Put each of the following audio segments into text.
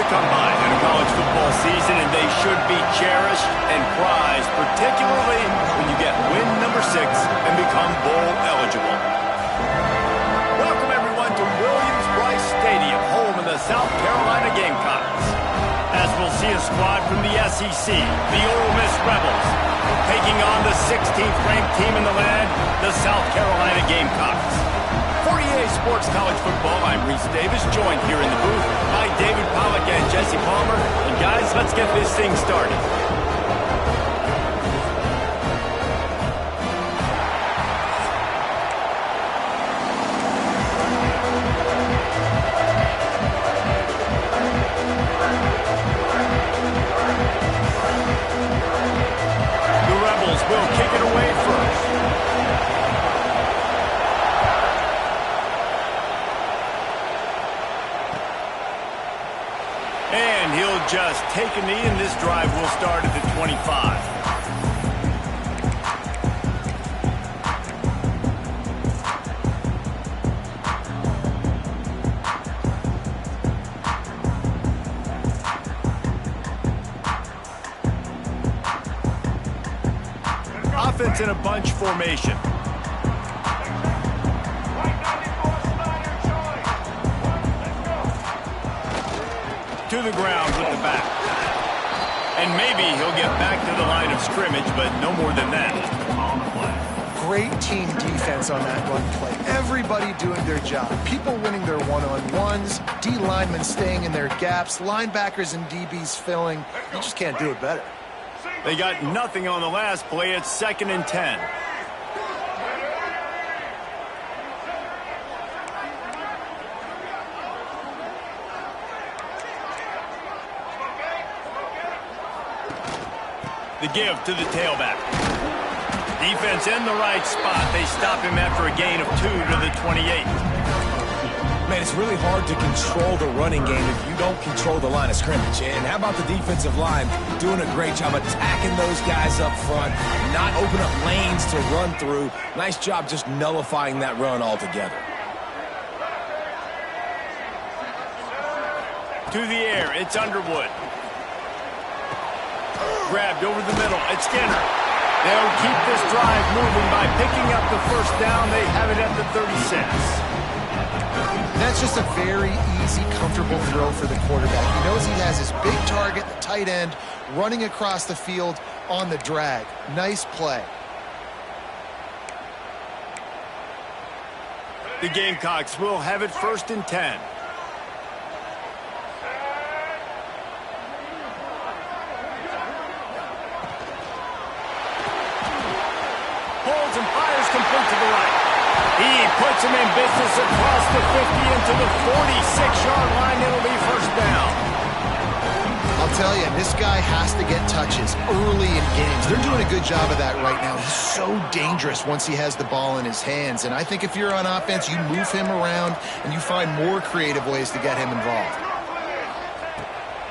come by in a college football season, and they should be cherished and prized, particularly when you get win number 6 and become bowl eligible. Welcome, everyone, to Williams-Brice Stadium, home of the South Carolina Gamecocks. As we'll see a squad from the SEC, the Ole Miss Rebels, taking on the 16th-ranked team in the land, the South Carolina Gamecocks. For EA Sports College Football, I'm Reese Davis, joined here in the booth by David Pollack and Jesse Palmer. And guys, let's get this thing started. The Rebels will kick it away first. And he'll just take a knee, and this drive will start at the 25. Offense in a bunch formation. To the ground with the back. And maybe he'll get back to the line of scrimmage, but no more than that. Great team defense on that run play. Everybody doing their job. People winning their one-on-ones, D linemen staying in their gaps, linebackers and DBs filling. You just can't do it better. They got nothing on the last play. It's 2nd and 10. The give to the tailback. Defense in the right spot. They stop him after a gain of 2 to the 28. Man, it's really hard to control the running game if you don't control the line of scrimmage. And how about the defensive line doing a great job attacking those guys up front, not open up lanes to run through. Nice job just nullifying that run altogether. To the air, it's Underwood. Grabbed over the middle, it's Skinner. They'll keep this drive moving by picking up the first down. They have it at the 36. That's just a very easy, comfortable throw for the quarterback. He knows he has his big target, the tight end, running across the field on the drag. Nice play. The Gamecocks will have it 1st and 10. Holds and fires complete to the right. He puts him in business across the 50 into the 46-yard line. It'll be 1st down. I'll tell you, this guy has to get touches early in games. They're doing a good job of that right now. He's so dangerous once he has the ball in his hands. And I think if you're on offense, you move him around and you find more creative ways to get him involved.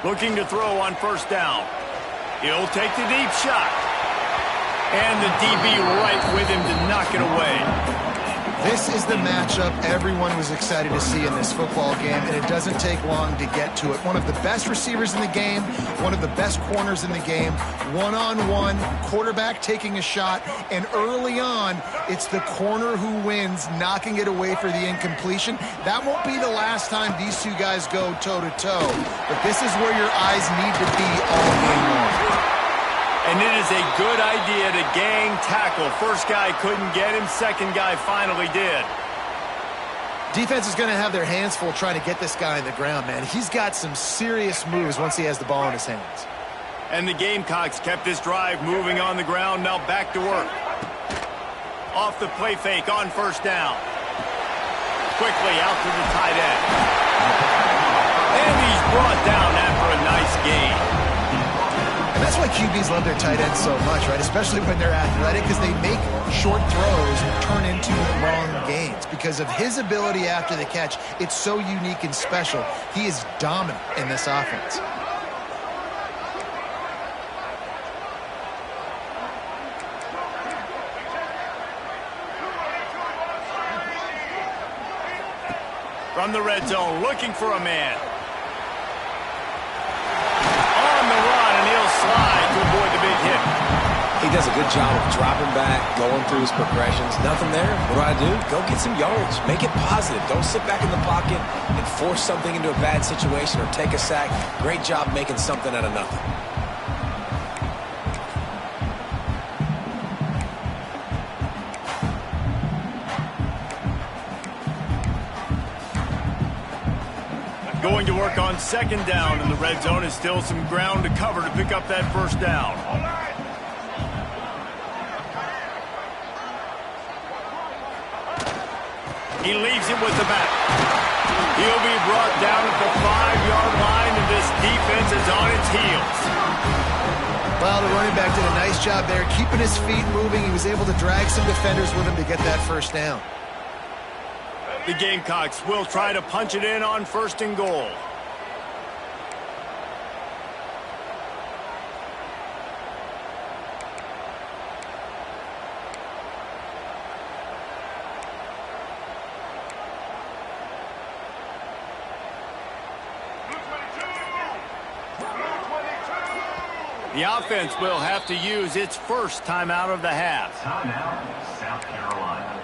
Looking to throw on 1st down. He'll take the deep shot. And the DB right with him to knock it away. This is the matchup everyone was excited to see in this football game, and it doesn't take long to get to it. One of the best receivers in the game, one of the best corners in the game, one-on-one, quarterback taking a shot, and early on, it's the corner who wins, knocking it away for the incompletion. That won't be the last time these two guys go toe-to-toe, but this is where your eyes need to be all game long. And it is a good idea to gang tackle. First guy couldn't get him. Second guy finally did. Defense is going to have their hands full trying to get this guy on the ground, man. He's got some serious moves once he has the ball in his hands. And the Gamecocks kept this drive moving on the ground. Now back to work. Off the play fake on 1st down. Quickly out to the tight end. And he's brought down after a nice gain. And that's why QBs love their tight ends so much, right? Especially when they're athletic, because they make short throws turn into long gains. Because of his ability after the catch, it's so unique and special. He is dominant in this offense. From the red zone, looking for a man. does a good job of dropping back, going through his progressions. Nothing there. What do? Go get some yards. Make it positive. Don't sit back in the pocket and force something into a bad situation or take a sack. Great job making something out of nothing. Going to work on second down in the red zone. Is still some ground to cover to pick up that first down. He leaves it with the back. He'll be brought down at the 5-yard line, and this defense is on its heels. Well, the running back did a nice job there, keeping his feet moving. He was able to drag some defenders with him to get that first down. The Gamecocks will try to punch it in on 1st and goal. The offense will have to use its first timeout of the half. Timeout, South Carolina.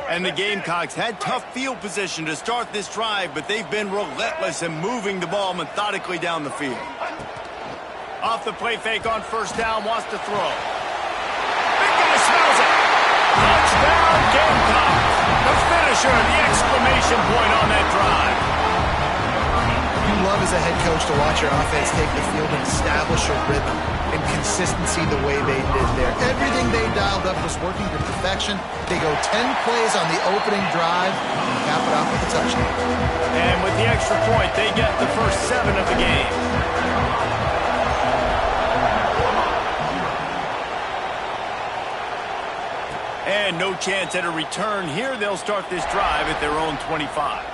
And the Gamecocks had tough field position to start this drive, but they've been relentless in moving the ball methodically down the field. Off the play fake on 1st down, wants to throw. Big guy smells it. Touchdown, Gamecocks. The finisher, the exclamation point on that drive. You love as a head coach to watch your offense take the field and establish a rhythm and consistency the way they did there. Everything they dialed up was working to perfection. They go 10 plays on the opening drive and cap it off with a touchdown. And with the extra point, they get the first 7 of the game. And no chance at a return here. They'll start this drive at their own 25.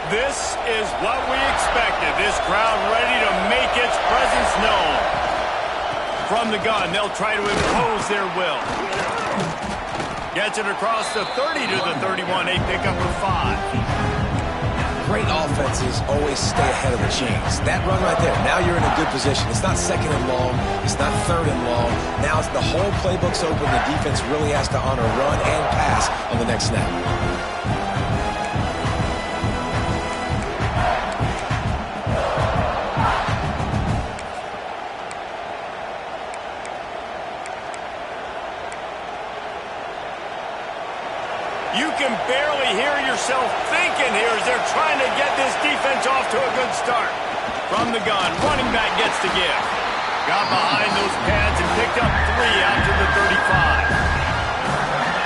This is what we expected. This crowd ready to make its presence known. From the gun, they'll try to impose their will. Gets it across the 30 to the 31. They pick up a 5. Great offenses always stay ahead of the chains. That run right there, now you're in a good position. It's not 2nd and long. It's not 3rd and long. Now it's the whole playbook's open. The defense really has to honor run and pass on the next snap. You can barely hear yourself thinking here as they're trying to get this defense off to a good start. From the gun, running back gets the give. Got behind those pads and picked up 3 out to the 35.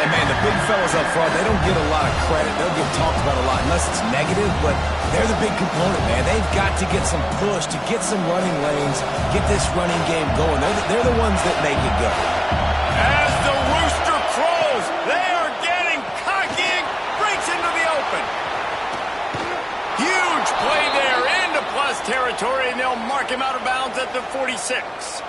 And, man, the big fellas up front, they don't get a lot of credit. They'll get talked about a lot unless it's negative, but they're the big component, man. They've got to get some push, to get some running lanes, get this running game going. They're the ones that make it go. As the rooster crows, they are getting cocky and breaks into the open. Huge play there into plus territory, and they'll mark him out of bounds at the 46.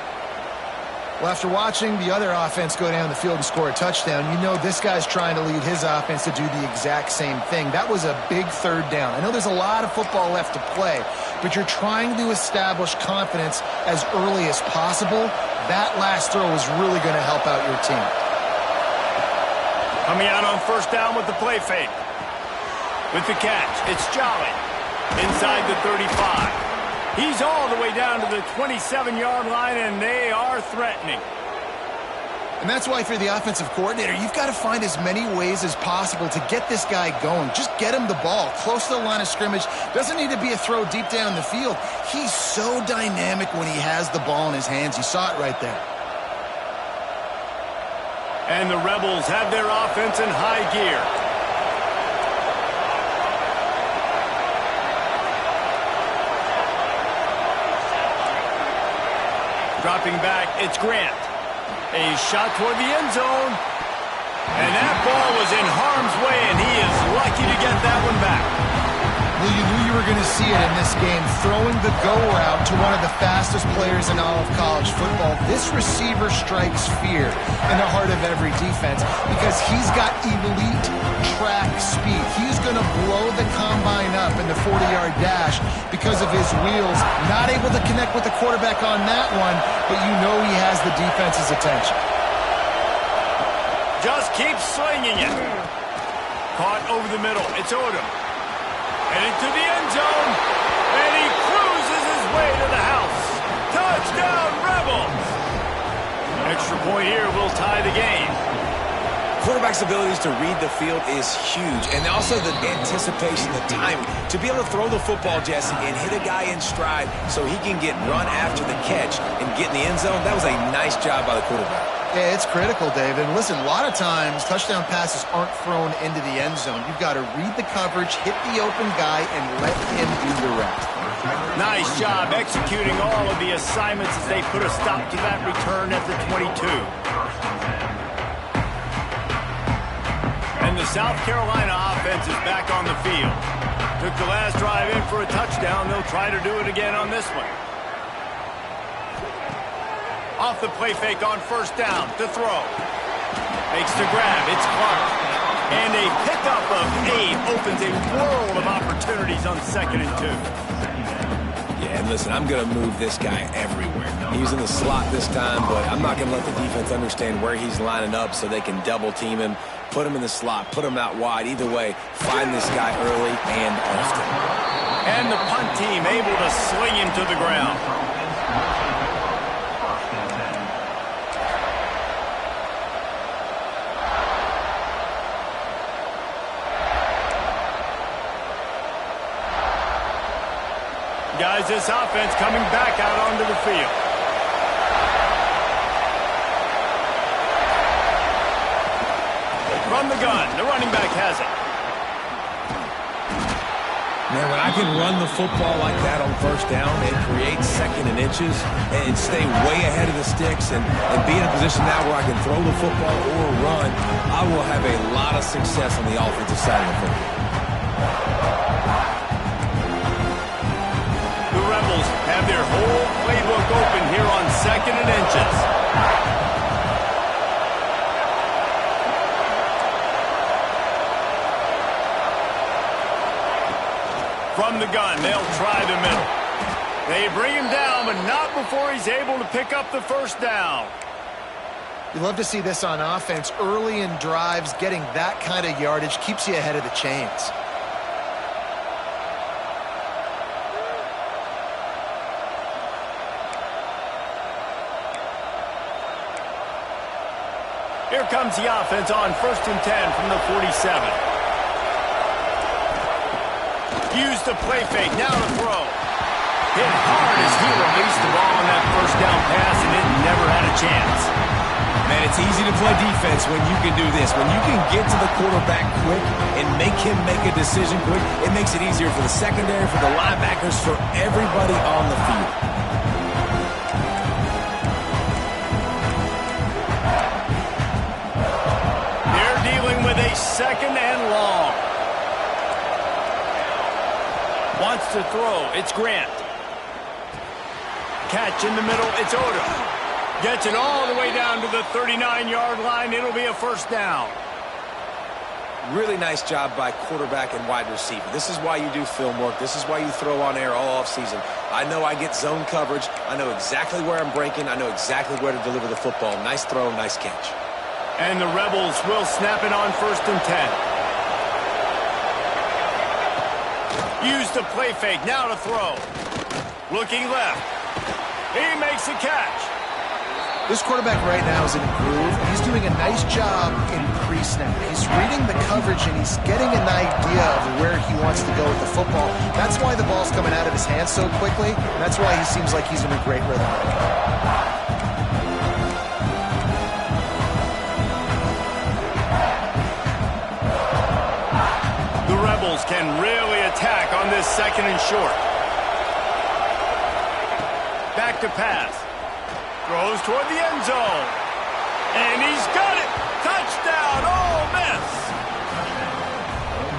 Well, after watching the other offense go down the field and score a touchdown, you know this guy's trying to lead his offense to do the exact same thing. That was a big 3rd down. I know there's a lot of football left to play, but you're trying to establish confidence as early as possible. That last throw is really going to help out your team. Coming out on 1st down with the play fake. With the catch, it's Jolly. Inside the 35. He's all the way down to the 27-yard line, and they are threatening. And that's why, if you're the offensive coordinator, you've got to find as many ways as possible to get this guy going. Just get him the ball close to the line of scrimmage. Doesn't need to be a throw deep down the field. He's so dynamic when he has the ball in his hands. You saw it right there. And the Rebels have their offense in high gear. Dropping back, it's Grant. A shot toward the end zone. And that ball was in harm's way, and he is get that one back. Well, you knew you were going to see it in this game, throwing the go route to one of the fastest players in all of college football. This receiver strikes fear in the heart of every defense because he's got elite track speed. He's going to blow the combine up in the 40-yard dash because of his wheels. Not able to connect with the quarterback on that one, but you know he has the defense's attention. Just keep slinging it. Caught over the middle. It's Odom. Heading to the end zone. And he cruises his way to the house. Touchdown, Rebels. Extra point here will tie the game. Quarterback's abilities to read the field is huge, and also the anticipation, the timing. To be able to throw the football, Jesse, and hit a guy in stride so he can get run after the catch and get in the end zone, that was a nice job by the quarterback. Yeah, it's critical, David. And listen, a lot of times touchdown passes aren't thrown into the end zone. You've got to read the coverage, hit the open guy, and let him do the rest. Nice job executing all of the assignments as they put a stop to that return at the 22. And the South Carolina offense is back on the field. Took the last drive in for a touchdown. They'll try to do it again on this one. Off the play fake on first down to throw. Makes the grab. It's Clark. And a pickup of 8 opens a world of opportunities on 2nd and 2. Yeah, and listen, I'm going to move this guy everywhere. He's in the slot this time, but I'm not going to let the defense understand where he's lining up so they can double team him, put him in the slot, put him out wide. Either way, find this guy early and often. And the punt team able to sling him to the ground. Guys, this offense coming back out onto the field. From the gun, the running back has it. Man, when I can run the football like that on first down and create 2nd and inches and stay way ahead of the sticks and be in a position now where I can throw the football or run, I will have a lot of success on the offensive side of the football. Have their whole playbook open here on 2nd and inches. From the gun, they'll try the middle. They bring him down, but not before he's able to pick up the first down. You love to see this on offense. Early in drives, getting that kind of yardage keeps you ahead of the chains. Here comes the offense on 1st and 10 from the 47. Use the play fake, now to throw. Hit hard as he released the ball on that first down pass, and it never had a chance. Man, it's easy to play defense when you can do this. When you can get to the quarterback quick and make him make a decision quick, it makes it easier for the secondary, for the linebackers, for everybody on the field. With a 2nd and long. Wants to throw. It's Grant. Catch in the middle. It's Odom. Gets it all the way down to the 39-yard line. It'll be a first down. Really nice job by quarterback and wide receiver. This is why you do film work. This is why you throw on air all offseason. I know I get zone coverage. I know exactly where I'm breaking. I know exactly where to deliver the football. Nice throw, nice catch. And the Rebels will snap it on 1st and 10. Use the play fake, now to throw. Looking left. He makes the catch. This quarterback right now is in a groove. He's doing a nice job in pre-snap. He's reading the coverage, and he's getting an idea of where he wants to go with the football. That's why the ball's coming out of his hands so quickly. That's why he seems like he's in a great rhythm right now. Rebels can really attack on this 2nd and short. Back to pass. Throws toward the end zone. And he's got it. Touchdown, Ole Miss.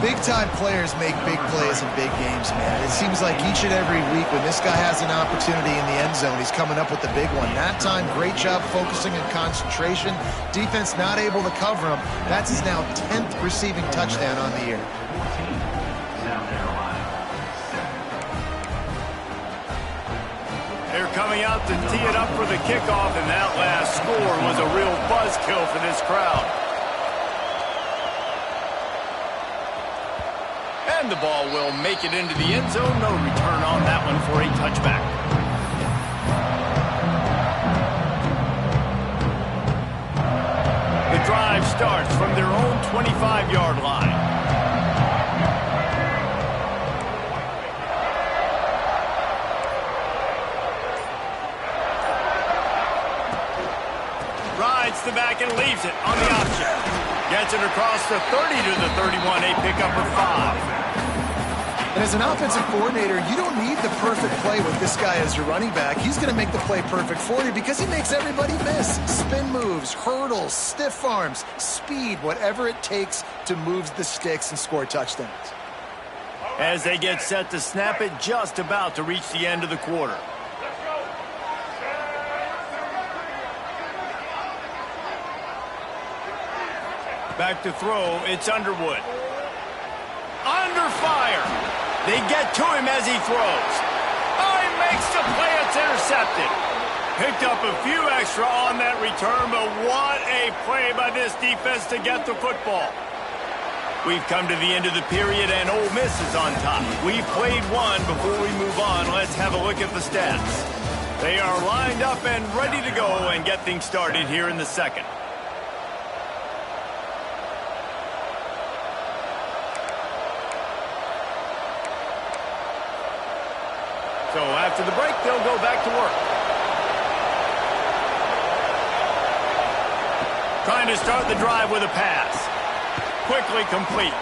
Big-time players make big plays in big games, man. It seems like each and every week when this guy has an opportunity in the end zone, he's coming up with the big one. That time, great job focusing and concentration. Defense not able to cover him. That's his now 10th receiving touchdown on the year. They're coming out to tee it up for the kickoff, and that last score was a real buzzkill for this crowd. And the ball will make it into the end zone. No return on that one for a touchback. The drive starts from their own 25-yard line. Rides the back and leaves it on the option. Gets it across the 30 to the 31, a pickup of 5. And as an offensive coordinator, you don't need the perfect play with this guy as your running back. He's going to make the play perfect for you because he makes everybody miss. Spin moves, hurdles, stiff arms, speed, whatever it takes to move the sticks and score touchdowns. As they get set to snap it, just about to reach the end of the quarter. Back to throw, it's Underwood. Under fire. They get to him as he throws. Oh, he makes the play. It's intercepted. Picked up a few extra on that return, but what a play by this defense to get the football. We've come to the end of the period, and Ole Miss is on top. We've played one. Before we move on, let's have a look at the stats. They are lined up and ready to go and get things started here in the second. So after the break, they'll go back to work. Trying to start the drive with a pass. Quickly complete.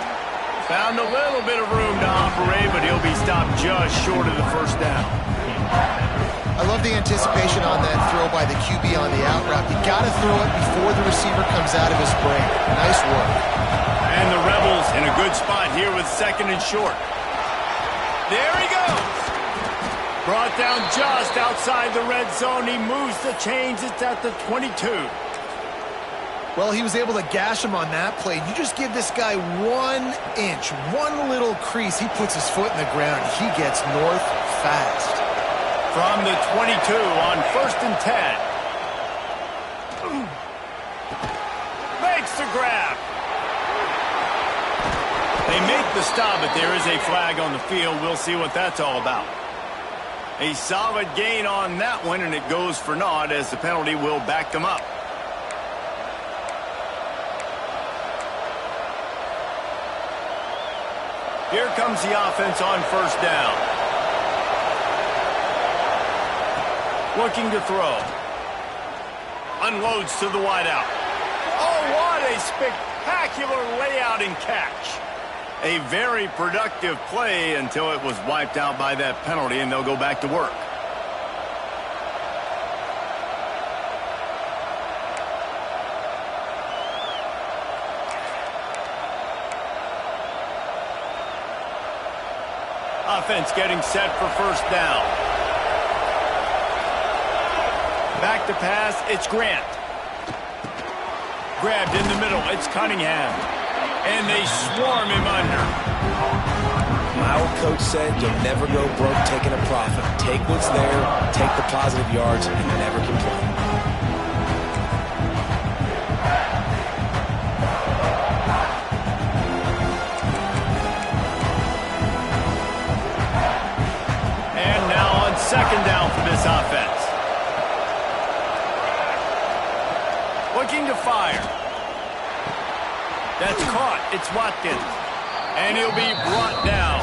Found a little bit of room to operate, but he'll be stopped just short of the first down. I love the anticipation on that throw by the QB on the out route. You got to throw it before the receiver comes out of his break. Nice work. And the Rebels in a good spot here with second and short. There he goes. Brought down just outside the red zone. He moves the chains. It's at the 22. Well, he was able to gash him on that play. You just give this guy 1 inch, one little crease. He puts his foot in the ground. He gets north fast. From the 22 on 1st and 10. Makes the grab. They make the stop, but there is a flag on the field. We'll see what that's all about. A solid gain on that one, and it goes for naught as the penalty will back them up. Here comes the offense on 1st down. Looking to throw. Unloads to the wideout. Oh, what a spectacular layout and catch. A very productive play until it was wiped out by that penalty, and they'll go back to work. Offense getting set for 1st down. Back to pass, it's Grant. Grabbed in the middle, it's Cunningham. And they swarm him under. My old coach said you'll never go broke taking a profit. Take what's there, take the positive yards, and never complain. And now on 2nd down for this offense. Looking to fire. That's caught. It's Watkins. And he'll be brought down.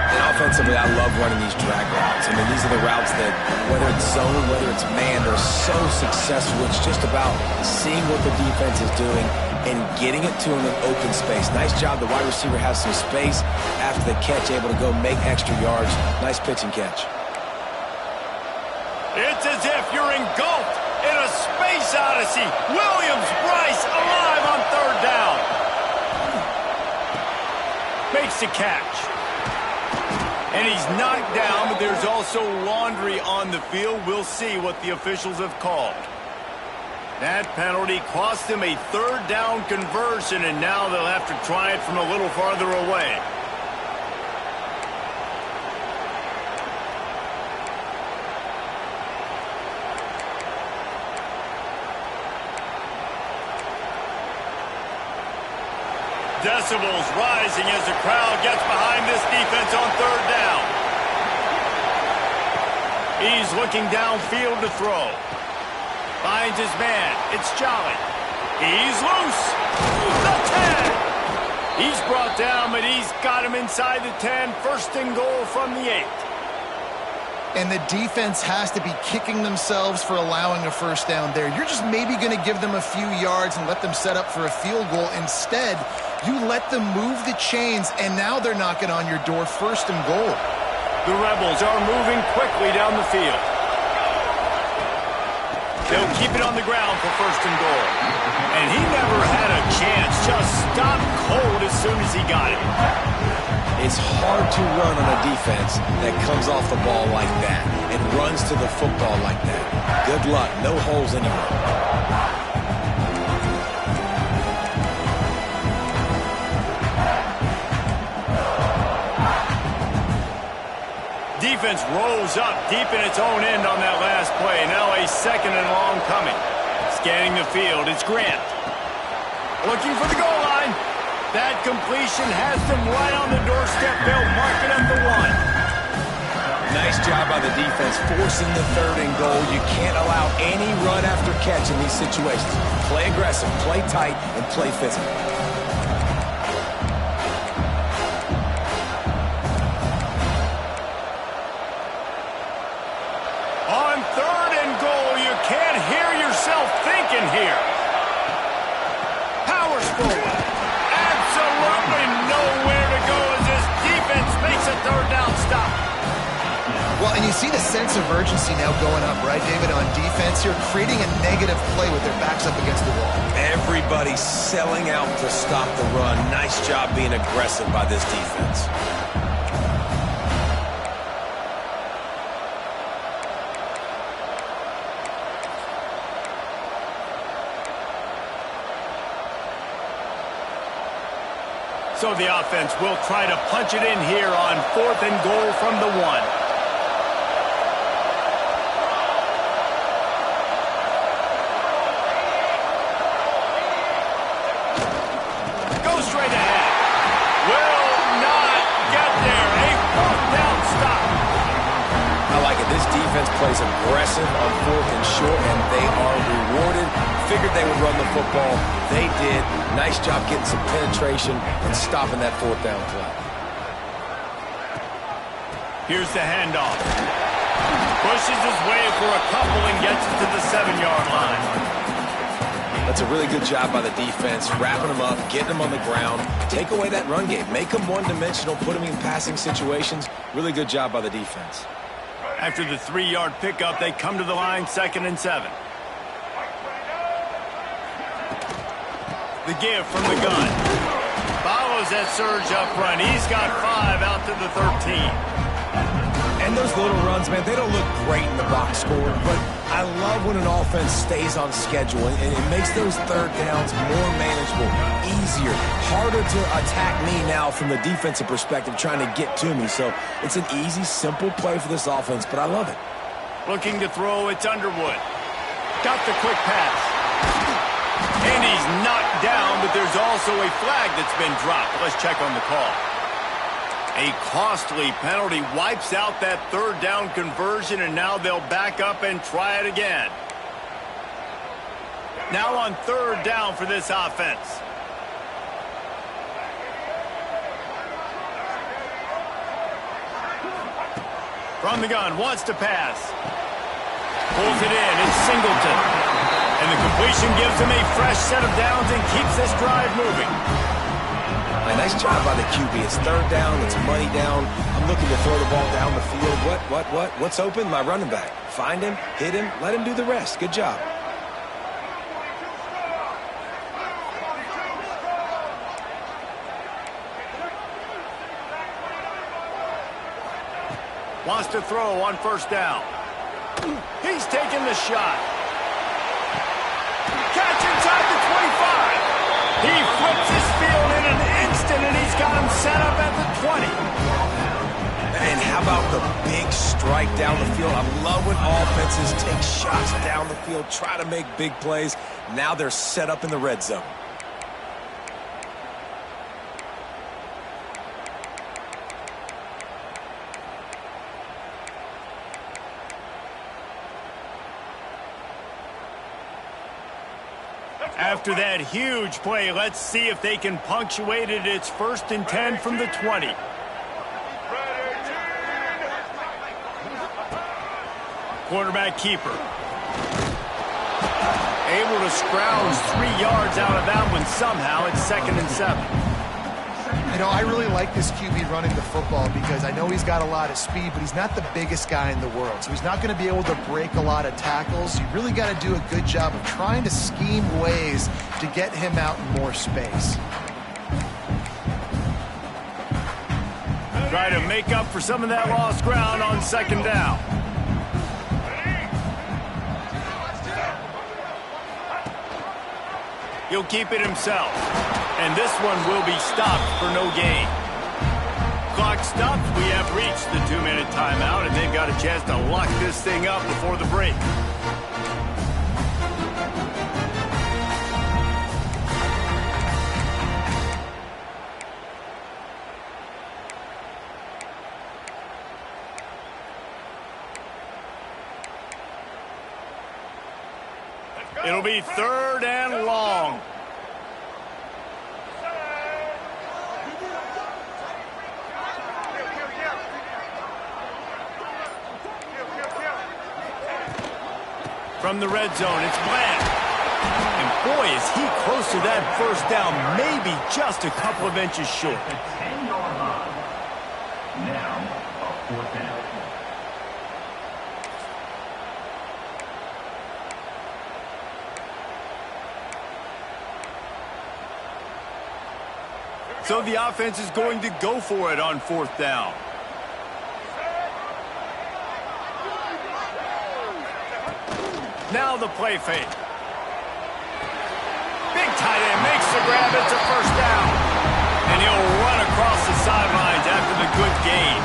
And offensively, I love running these drag routes. I mean, these are the routes that, whether it's zone, whether it's man, they're so successful. It's just about seeing what the defense is doing and getting it to him in open space. Nice job. The wide receiver has some space after the catch, able to go make extra yards. Nice pitch and catch. It's as if you're engulfed in a space odyssey. Williams-Brice alive on 3rd down. Makes the catch. And he's knocked down, but there's also laundry on the field. We'll see what the officials have called. That penalty cost him a third down conversion, and now they'll have to try it from a little farther away. Decibels rising as the crowd gets behind this defense on third down. He's looking downfield to throw. Finds his man. It's Jolly. He's loose. The 10. He's brought down, but he's got him inside the 10. First and goal from the 8. And the defense has to be kicking themselves for allowing a first down there. You're just maybe going to give them a few yards and let them set up for a field goal. Instead, you let them move the chains, and now they're knocking on your door. First and goal. The Rebels are moving quickly down the field. They'll keep it on the ground for first and goal. And he never had a chance. Just stopped cold as soon as he got it. It's hard to run on a defense that comes off the ball like that and runs to the football like that. Good luck. No holes anywhere. Defense rolls up deep in its own end on that last play. Now a second and long coming. Scanning the field, it's Grant. Looking for the goal line. That completion has them right on the doorstep. They'll mark it at the 1. Nice job by the defense forcing the third and goal. You can't allow any run after catch in these situations. Play aggressive, play tight, and play physical. On third and goal, you can't hear yourself thinking here. Powers forward. Absolutely nowhere to go as this defense makes a third down stop. Well, and you see the sense of urgency now going up, right, David, on defense here, creating a negative play with their backs up against the wall. Everybody's selling out to stop the run. Nice job being aggressive by this defense. So the offense will try to punch it in here on fourth and goal from the 1. Go straight ahead. Will not get there. A fourth down stop. I like it. This defense plays aggressive on fourth and short, and they are rewarded. Figured they would run the football. They did. Nice job getting some penetration and stopping that fourth down play. Here's the handoff. Pushes his way for a couple and gets it to the 7-yard line. That's a really good job by the defense, wrapping them up, getting them on the ground. Take away that run game. Make them one-dimensional, put them in passing situations. Really good job by the defense. After the 3-yard pickup, they come to the line, 2nd and 7. The give from the gun. Follows that surge up front. He's got 5 out to the 13. And those little runs, man, they don't look great in the box score, but I love when an offense stays on schedule, and it makes those third downs more manageable, easier, harder to attack me now from the defensive perspective trying to get to me. So it's an easy, simple play for this offense, but I love it. Looking to throw, it's Underwood. Got the quick pass. And he's knocked down, but there's also a flag that's been dropped. Let's check on the call. A costly penalty wipes out that third down conversion, and now they'll back up and try it again. Now on third down for this offense. From the gun, wants to pass. Pulls it in, it's Singleton. And the completion gives him a fresh set of downs and keeps this drive moving. A nice job by the QB. It's third down, it's money down. I'm looking to throw the ball down the field. What's open? My running back. Find him, hit him, let him do the rest. Good job. Wants to throw on first down. He's taking the shot. Catch inside the 25. He flips his field in an instant, and he's got him set up at the 20. And how about the big strike down the field? I love when offenses take shots down the field, try to make big plays. Now they're set up in the red zone. After that huge play, let's see if they can punctuate it. It's 1st and 10 from the 20. Quarterback keeper. Able to scrounge 3 yards out of that one somehow. It's 2nd and 7. You know, I really like this QB running the football because I know he's got a lot of speed, but he's not the biggest guy in the world. So he's not going to be able to break a lot of tackles. You really got to do a good job of trying to scheme ways to get him out in more space. Try to make up for some of that lost ground on 2nd down. He'll keep it himself. And this one will be stopped for no gain. Clock stops. We have reached the 2-minute timeout, and they've got a chance to lock this thing up before the break. It'll be 3rd and long. From the red zone, it's Bland. And boy, is he close to that first down, maybe just a couple of inches short. $10 line. Now, a 4th down. So the offense is going to go for it on 4th down. Now the play fake. Big tight end makes the grab. It's a first down. And he'll run across the sidelines after the good gain.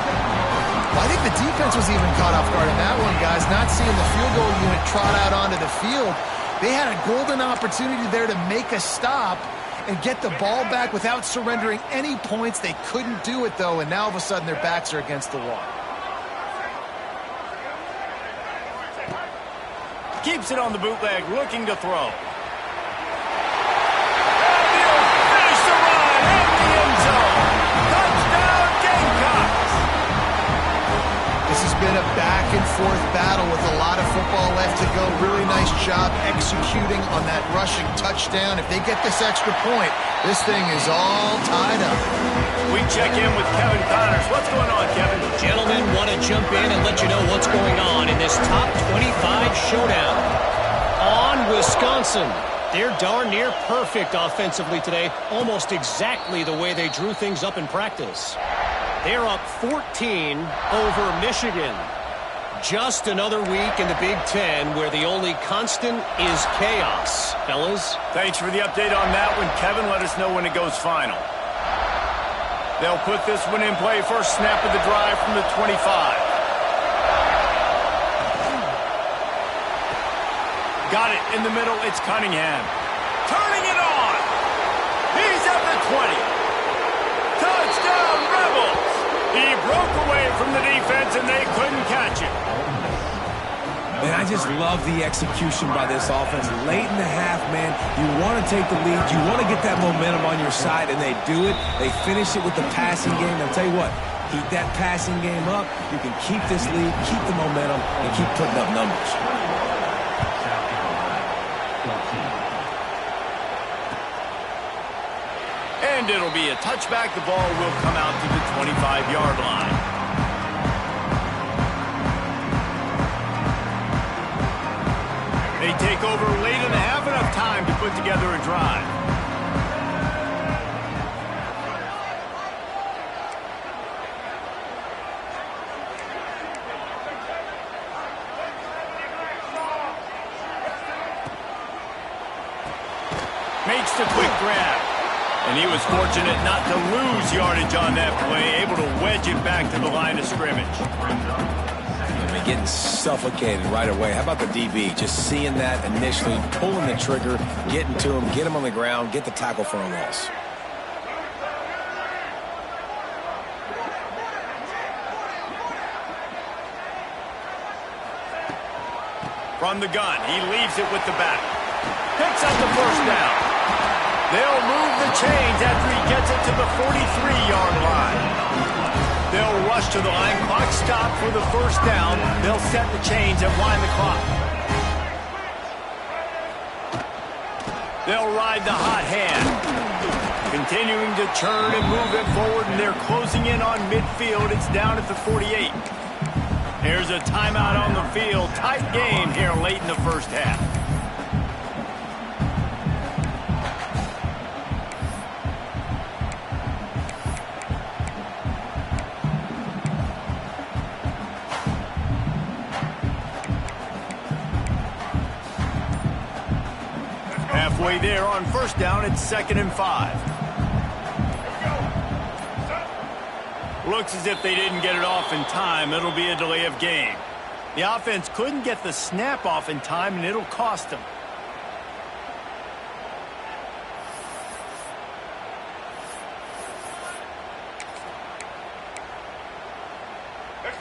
Well, I think the defense was even caught off guard in that one, guys. Not seeing the field goal unit trot out onto the field. They had a golden opportunity there to make a stop and get the ball back without surrendering any points. They couldn't do it, though, and now all of a sudden their backs are against the wall. Keeps it on the bootleg, looking to throw. And he'll finish the run at the end zone. Touchdown, Gamecocks! This has been a back-and-forth battle with a lot of football left to go. Really nice job executing on that rushing touchdown. If they get this extra point, this thing is all tied up. We check in with Kevin Connors. What's going on, Kevin? Gentlemen, want to jump in and let you know what's going on in this top 25 showdown. On Wisconsin. They're darn near perfect offensively today, almost exactly the way they drew things up in practice. They're up 14 over Michigan. Just another week in the Big Ten where the only constant is chaos. Fellas? Thanks for the update on that one, Kevin. Let us know when it goes final. They'll put this one in play. First snap of the drive from the 25. Got it in the middle. It's Cunningham. Turning it on. He's at the 20. Touchdown, Rebels. He broke away from the defense, and they couldn't catch him. And I just love the execution by this offense. Late in the half, man, you want to take the lead. You want to get that momentum on your side, and they do it. They finish it with the passing game. I'll tell you what, keep that passing game up. You can keep this lead, keep the momentum, and keep putting up numbers. And it'll be a touchback. The ball will come out to the 25-yard line. They take over late and have enough time to put together a drive. Makes the quick grab. And he was fortunate not to lose yardage on that play, able to wedge it back to the line of scrimmage. Getting suffocated right away. How about the DB? Just seeing that initially, pulling the trigger, getting to him, get him on the ground, get the tackle for a loss. From the gun, he leaves it with the back. Picks up the first down. They'll move the chains after he gets it to the 43-yard line. They'll rush to the line. Clock stop for the first down. They'll set the chains and wind the clock. They'll ride the hot hand. Continuing to turn and move it forward, and they're closing in on midfield. It's down at the 48. Here's a timeout on the field. Tight game here late in the first half. Halfway there on first down, it's 2nd and 5. Looks as if they didn't get it off in time. It'll be a delay of game. The offense couldn't get the snap off in time, and it'll cost them.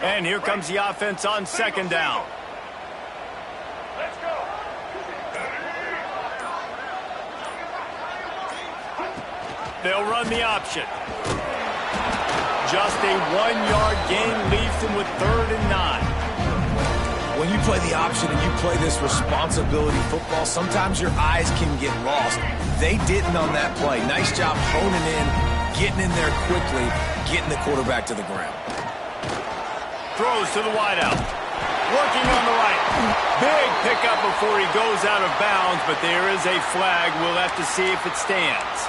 And here comes the offense on 2nd down. They'll run the option. Just a 1-yard gain leaves them with 3rd and 9. When you play the option and you play this responsibility football, sometimes your eyes can get lost. They didn't on that play. Nice job honing in, getting in there quickly, getting the quarterback to the ground. Throws to the wideout. Working on the right. Big pickup before he goes out of bounds, but there is a flag. We'll have to see if it stands.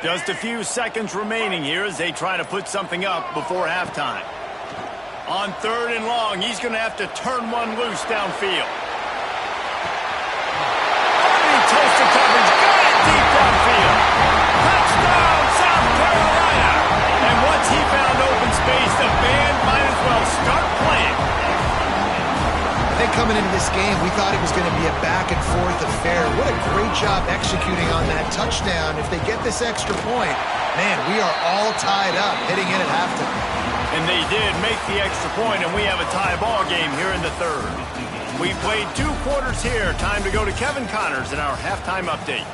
Just a few seconds remaining here as they try to put something up before halftime. On 3rd and long, he's going to have to turn one loose downfield. He toasted coverage. Got it deep downfield. Touchdown, South Carolina. And once he found open space, the band might as well start playing. I think coming into this game, we thought it was going to be a back-and-forth affair. What a great job executing on that touchdown. If they get this extra point, man, we are all tied up heading in at halftime. And they did make the extra point, and we have a tie ball game here in the 3rd. We played 2 quarters here. Time to go to Kevin Connors in our halftime update.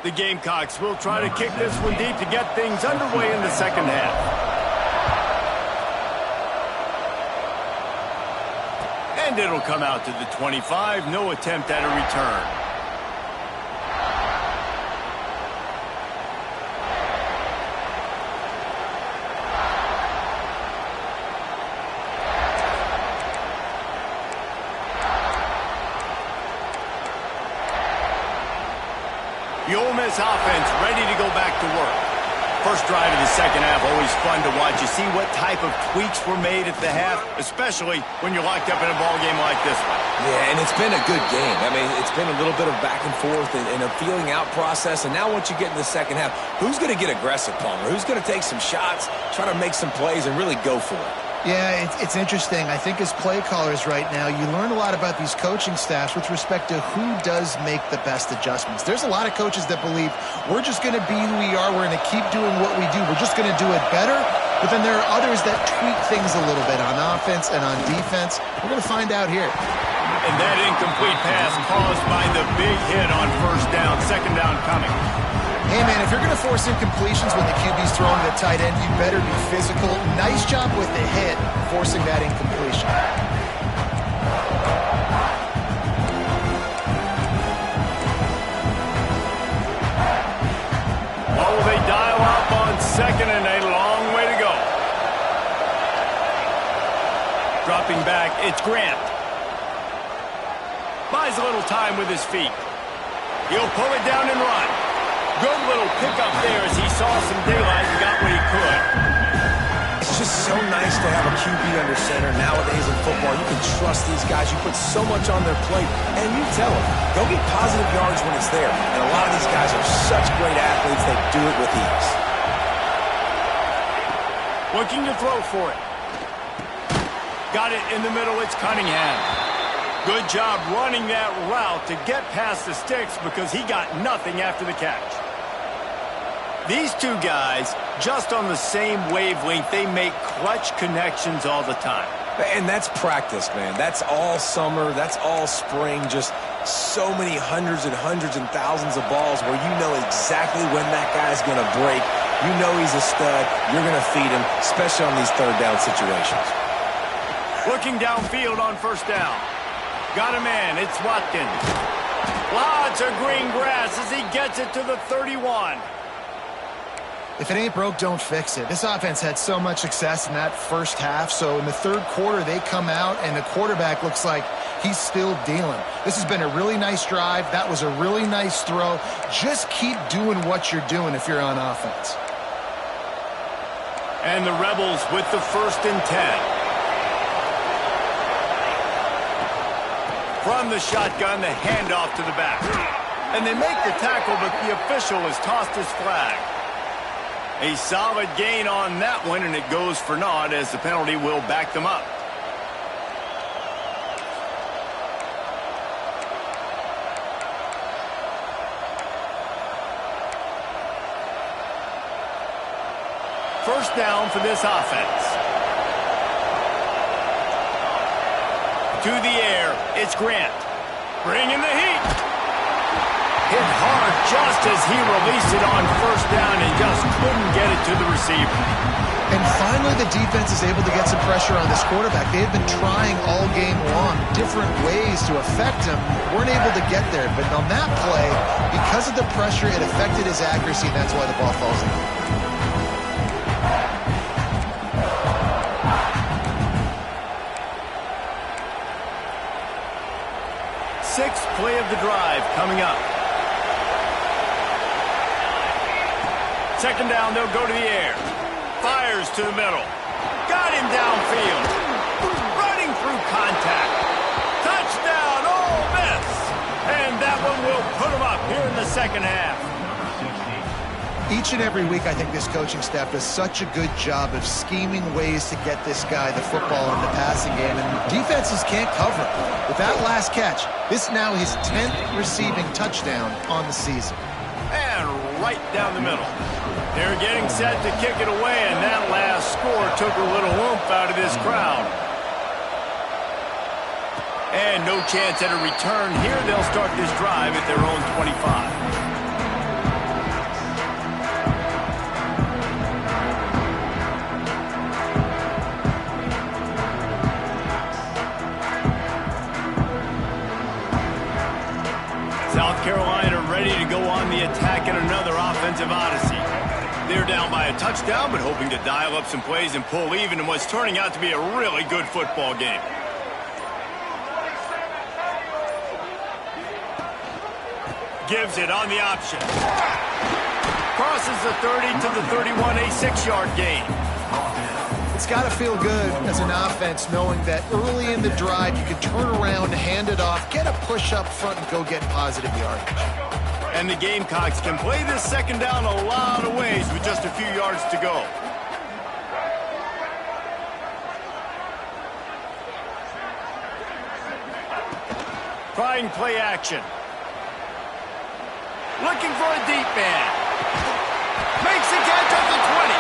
The Gamecocks will try to kick this one deep to get things underway in the second half. And it'll come out to the 25. No attempt at a return. The Ole Miss offense ready to go back to work. First drive of the second half, always fun to watch. You see what type of tweaks were made at the half, especially when you're locked up in a ball game like this one. Yeah, and it's been a good game. I mean, it's been a little bit of back and forth and a feeling out process. And now once you get in the second half, who's going to get aggressive, Palmer? Who's going to take some shots, try to make some plays, and really go for it? Yeah, it's interesting. I think as play callers right now, you learn a lot about these coaching staffs with respect to who does make the best adjustments. There's a lot of coaches that believe we're just going to be who we are. We're going to keep doing what we do. We're just going to do it better. But then there are others that tweak things a little bit on offense and on defense. We're going to find out here. And that incomplete pass caused by the big hit on first down. Second down coming. Hey, man, if you're going to force incompletions when the QB's throwing to the tight end, you better be physical. Nice job with the hit, forcing that incompletion. dropping back. It's Grant. Buys a little time with his feet. He'll pull it down and run. Good little pickup there as he saw some daylight and got what he could. It's just so nice to have a QB under center. Nowadays in football, you can trust these guys. You put so much on their plate, and you tell them, go get positive yards when it's there. And a lot of these guys are such great athletes, they do it with ease. Looking to throw for it. Got it in the middle. It's Cunningham. Good job running that route to get past the sticks because he got nothing after the catch. These two guys, just on the same wavelength, they make clutch connections all the time. And that's practice, man. That's all summer. That's all spring. Just so many hundreds and thousands of balls where you know exactly when that guy's going to break. You know he's a stud. You're going to feed him, especially on these third down situations. Looking downfield on first down. Got a man. It's Watkins. Lots of green grass as he gets it to the 31. If it ain't broke, don't fix it. This offense had so much success in that first half, so in the third quarter, they come out, and the quarterback looks like he's still dealing. This has been a really nice drive. That was a really nice throw. Just keep doing what you're doing if you're on offense. And the Rebels with the 1st and 10. From the shotgun, the handoff to the back. And they make the tackle, but the official has tossed his flag. A solid gain on that one, and it goes for naught as the penalty will back them up. First down for this offense. To the air, it's Grant. Bringing the heat. Hit hard just as he released it on first down and just couldn't get it to the receiver. And finally, the defense is able to get some pressure on this quarterback. They have been trying all game long different ways to affect him. Weren't able to get there. But on that play, because of the pressure, it affected his accuracy, and that's why the ball falls in. Sixth play of the drive coming up. Second down, they'll go to the air. Fires to the middle. Got him downfield. Running through contact. Touchdown, Ole Miss. And that one will put them up here in the second half. Each and every week, I think this coaching staff does such a good job of scheming ways to get this guy the football in the passing game, and defenses can't cover. With that last catch, this now his 10th receiving touchdown on the season. And right down the middle. They're getting set to kick it away, and that last score took a little oomph out of this crowd. And no chance at a return here. They'll start this drive at their own 25. South Carolina ready to go on the attack in another offensive odyssey. They're down by a touchdown, but hoping to dial up some plays and pull even in what's turning out to be a really good football game. Gives it on the option. Crosses the 30 to the 31, a 6-yard gain. It's got to feel good as an offense knowing that early in the drive you can turn around, hand it off, get a push up front, and go get positive yardage. And the Gamecocks can play this second down a lot of ways with just a few yards to go. Trying play action. Looking for a deep man. Makes the catch at the 20.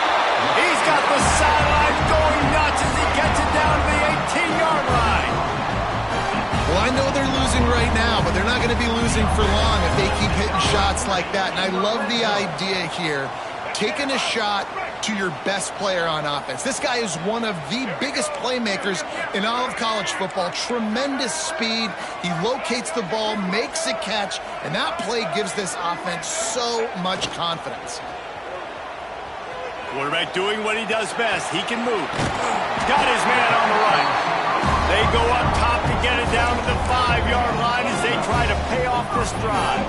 He's got the sidelines going nuts as he gets it down to the 18-yard line. Well, I know they're losing right now, but they're not going to be losing for long if they keep hitting shots like that. And I love the idea here, taking a shot to your best player on offense. This guy is one of the biggest playmakers in all of college football. Tremendous speed. He locates the ball, makes a catch, and that play gives this offense so much confidence. Quarterback doing what he does best. He can move. Got his man on the right. They go up top to get it down to the 5-yard line as they try to pay off this drive.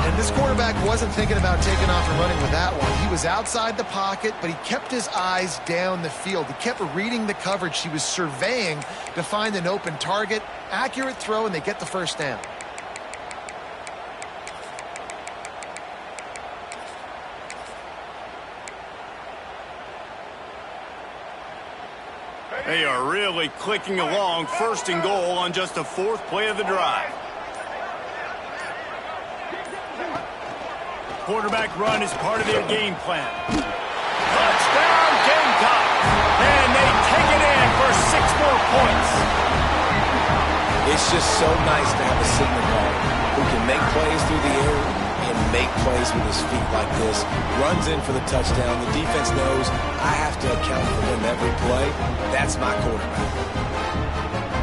And this quarterback wasn't thinking about taking off and running with that one. He was outside the pocket, but he kept his eyes down the field. He kept reading the coverage. He was surveying to find an open target. Accurate throw, and they get the first down. They are really clicking along, first and goal on just the 4th play of the drive. Quarterback run is part of their game plan. Touchdown, Gamecock! And they take it in for 6 more points. It's just so nice to have a signal guard who can make plays through the air and make plays with his feet like this. Runs in for the touchdown. The defense knows I have to account for him every play. That's my quarterback.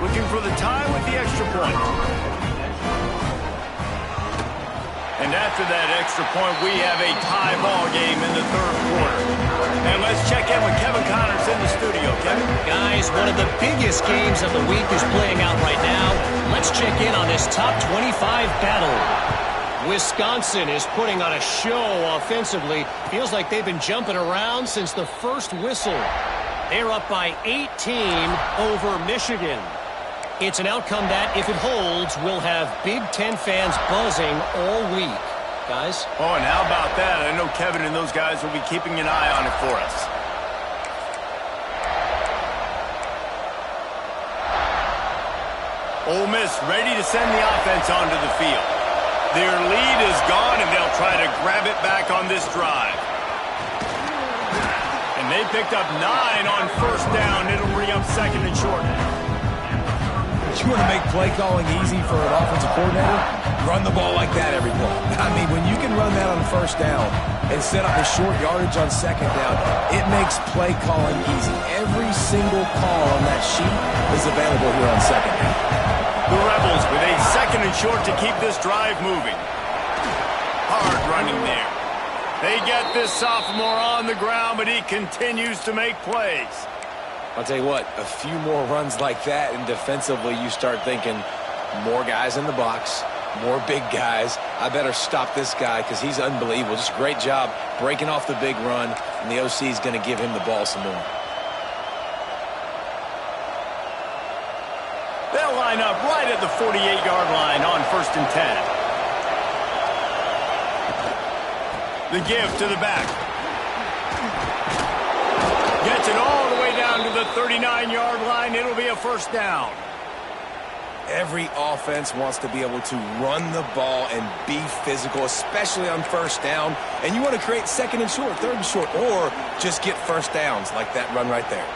Looking for the tie with the extra point. And after that extra point, we have a tie ball game in the 3rd quarter. And let's check in with Kevin Connors in the studio. Kevin? Guys, one of the biggest games of the week is playing out right now. Let's check in on this top 25 battle. Wisconsin is putting on a show offensively. Feels like they've been jumping around since the first whistle. They're up by 18 over Michigan. It's an outcome that, if it holds, will have Big Ten fans buzzing all week. Guys? Oh, and how about that? I know Kevin and those guys will be keeping an eye on it for us. Ole Miss ready to send the offense onto the field. Their lead is gone, and they'll try to grab it back on this drive. And they picked up 9 on first down. It'll bring up 2nd and short. You want to make play calling easy for an offensive coordinator? Run the ball like that every play. I mean, when you can run that on first down and set up the short yardage on 2nd down, it makes play calling easy. Every single call on that sheet is available here on 2nd down. The Rebels with a 2nd and short to keep this drive moving. Hard running there. They get this sophomore on the ground, but he continues to make plays. I'll tell you what, a few more runs like that, and defensively you start thinking more guys in the box, more big guys. I better stop this guy because he's unbelievable. Just a great job breaking off the big run, and the OC is going to give him the ball some more. They'll line up right at the 48-yard line on 1st and 10. The give to the back. Gets it all the way down to the 39-yard line. It'll be a first down. Every offense wants to be able to run the ball and be physical, especially on first down. And you want to create 2nd and short, 3rd and short, or just get first downs like that run right there.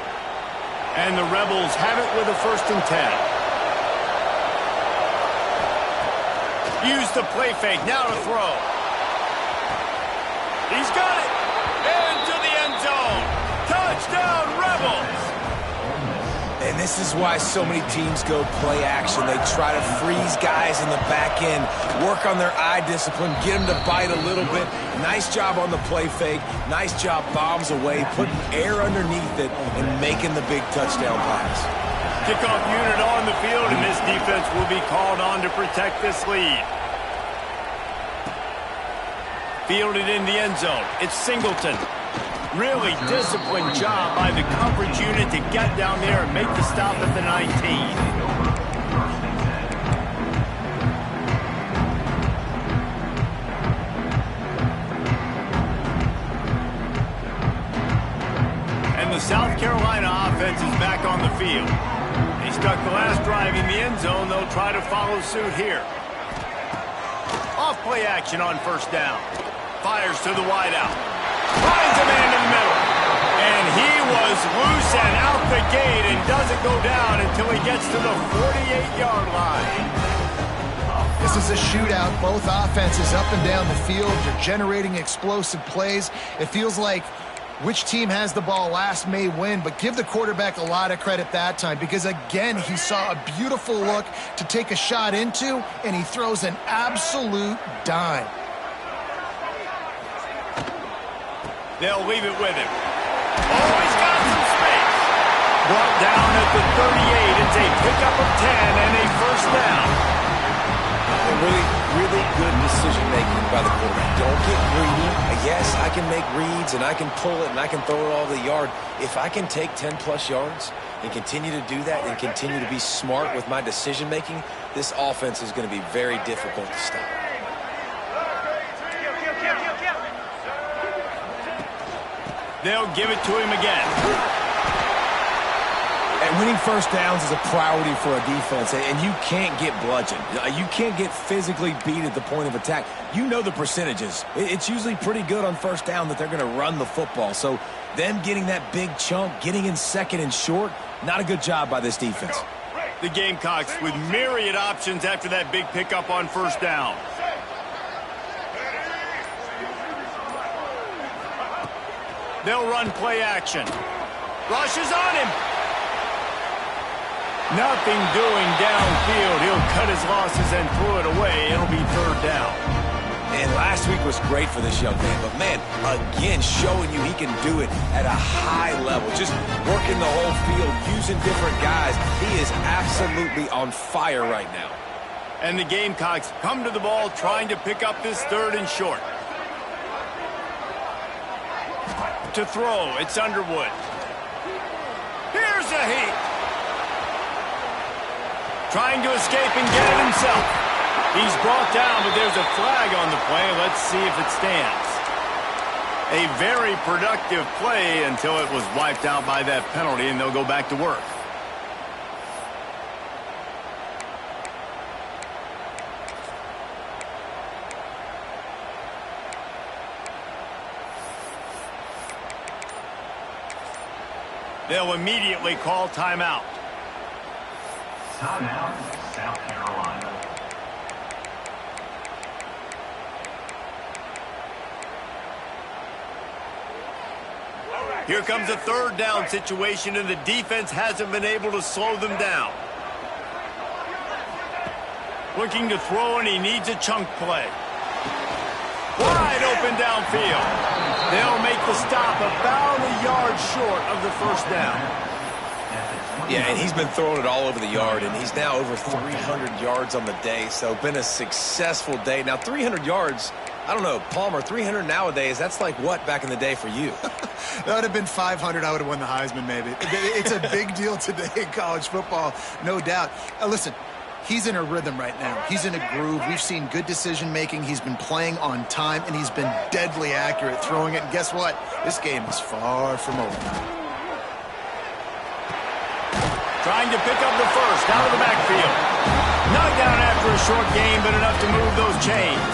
And the Rebels have it with a 1st and 10. Use the play fake. Now to throw. He's got it. Into the end zone. Touchdown, Rebels. And this is why so many teams go play action. They try to freeze guys in the back end, work on their eye discipline, get them to bite a little bit. Nice job on the play fake. Nice job bombs away, putting air underneath it and making the big touchdown pass. Kickoff unit on the field, and this defense will be called on to protect this lead. Fielded in the end zone. It's Singleton. Really disciplined job by the coverage unit to get down there and make the stop at the 19. And the South Carolina offense is back on the field. They stuck the last drive in the end zone. They'll try to follow suit here. Off play action on first down. Fires to the wideout. Finds a man in the middle. And he was loose and out the gate and doesn't go down until he gets to the 48-yard line. This is a shootout. Both offenses up and down the field. They're generating explosive plays. It feels like which team has the ball last may win, but give the quarterback a lot of credit that time because, again, he saw a beautiful look to take a shot into, and he throws an absolute dime. They'll leave it with him. Oh, he's got some space. Brought down at the 38. It's a pickup of 10 and a first down. Really good decision-making by the quarterback. Don't get greedy. Yes, I can make reads, and I can pull it, and I can throw it all over the yard. If I can take 10-plus yards and continue to do that and continue to be smart with my decision-making, this offense is going to be very difficult to stop. They'll give it to him again. And winning first downs is a priority for a defense, and you can't get bludgeoned. You can't get physically beat at the point of attack. You know the percentages. It's usually pretty good on first down that they're going to run the football. So them getting that big chunk, getting in second and short, not a good job by this defense. The Gamecocks with myriad options after that big pickup on first down. They'll run play action. Rush is on him. Nothing doing downfield. He'll cut his losses and throw it away. It'll be third down. And last week was great for this young man. But, man, again, showing you he can do it at a high level. Just working the whole field, using different guys. He is absolutely on fire right now. And the Gamecocks come to the ball trying to pick up this third and short. To throw, it's Underwood. Here's a heat. Trying to escape and get it himself. He's brought down, but there's a flag on the play. Let's see if it stands. A very productive play until it was wiped out by that penalty, and they'll go back to work. They'll immediately call timeout. Timeout, South Carolina. Here comes a third down situation, and the defense hasn't been able to slow them down. Looking to throw, and he needs a chunk play. Wide open downfield. They'll make the stop about a yard short of the first down. Yeah, and he's been throwing it all over the yard, and he's now over 300 yards on the day, so been a successful day. Now, 300 yards, I don't know, Palmer, 300 nowadays, that's like what back in the day for you? That would have been 500. I would have won the Heisman, maybe. It's a big deal today in college football, no doubt. Listen, he's in a rhythm right now. He's in a groove. We've seen good decision-making. He's been playing on time, and he's been deadly accurate throwing it. And guess what? This game is far from over. Trying to pick up the first out of the backfield. Not down after a short game, but enough to move those chains.